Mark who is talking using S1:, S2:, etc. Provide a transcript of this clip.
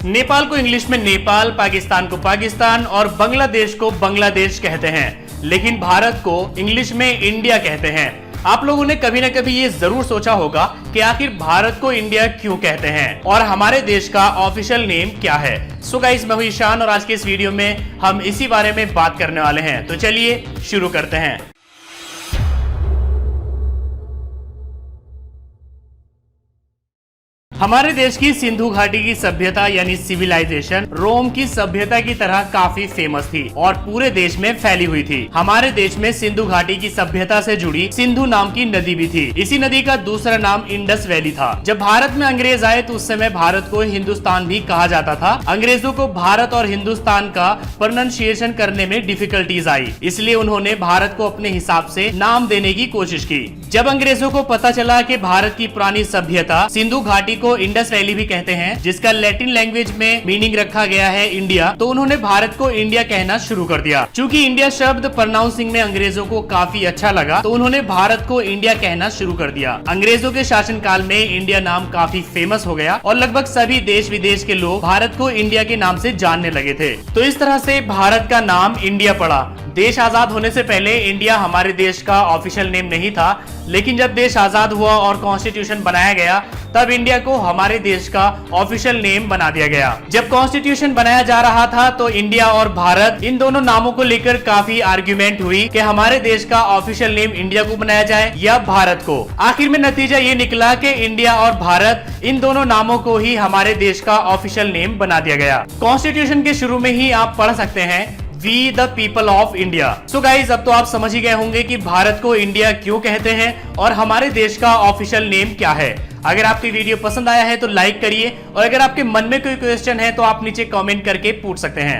S1: नेपाल को इंग्लिश में नेपाल, पाकिस्तान को पाकिस्तान और बांग्लादेश को बांग्लादेश कहते हैं, लेकिन भारत को इंग्लिश में इंडिया कहते हैं। आप लोगों ने कभी न कभी ये जरूर सोचा होगा कि आखिर भारत को इंडिया क्यों कहते हैं और हमारे देश का ऑफिशियल नेम क्या है। सो गाइस, मैं हूं ईशान और आज के इस वीडियो में हम इसी बारे में बात करने वाले हैं। तो चलिए शुरू करते हैं। हमारे देश की सिंधु घाटी की सभ्यता यानी सिविलाइजेशन रोम की सभ्यता की तरह काफी फेमस थी और पूरे देश में फैली हुई थी। हमारे देश में सिंधु घाटी की सभ्यता से जुड़ी सिंधु नाम की नदी भी थी। इसी नदी का दूसरा नाम इंडस वैली था। जब भारत में अंग्रेज आए तो उस समय भारत को हिंदुस्तान भी कहा जाता था। अंग्रेजों को भारत और हिंदुस्तान का प्रोनाउंसिएशन करने में डिफिकल्टीज आई, इसलिए उन्होंने भारत को अपने हिसाब से नाम देने की कोशिश की। जब अंग्रेजों को पता चला कि भारत की पुरानी सभ्यता सिंधु घाटी को इंडस वैली भी कहते हैं, जिसका लैटिन लैंग्वेज में मीनिंग रखा गया है इंडिया, तो उन्होंने भारत को इंडिया कहना शुरू कर दिया। चूंकि इंडिया शब्द प्रोनाउंसिंग में अंग्रेजों को काफी अच्छा लगा, तो उन्होंने भारत को इंडिया कहना शुरू कर दिया। अंग्रेजों के शासनकाल में इंडिया नाम काफी फेमस हो गया और लगभग सभी देश विदेश के लोग भारत को इंडिया के नाम से जानने लगे थे। तो इस तरह से भारत का नाम इंडिया पड़ा। देश आजाद होने से पहले इंडिया हमारे देश का ऑफिशियल नेम नहीं था, लेकिन जब देश आजाद हुआ और कॉन्स्टिट्यूशन बनाया गया तब इंडिया को हमारे देश का ऑफिशियल नेम बना दिया गया। जब कॉन्स्टिट्यूशन बनाया जा रहा था तो इंडिया और भारत इन दोनों नामों को लेकर काफी आर्ग्यूमेंट हुई कि हमारे देश का ऑफिशियल नेम इंडिया को बनाया जाए या भारत को। आखिर में नतीजा ये निकला कि इंडिया और भारत इन दोनों नामों को ही हमारे देश का ऑफिशियल नेम बना दिया गया। कॉन्स्टिट्यूशन के शुरू में ही आप पढ़ सकते हैं we the people of India. So guys, अब तो आप समझ ही गए होंगे कि भारत को इंडिया क्यों कहते हैं और हमारे देश का ऑफिशियल नेम क्या है। अगर आपकी वीडियो पसंद आया है तो लाइक करिए और अगर आपके मन में कोई क्वेश्चन है तो आप नीचे कमेंट करके पूछ सकते हैं।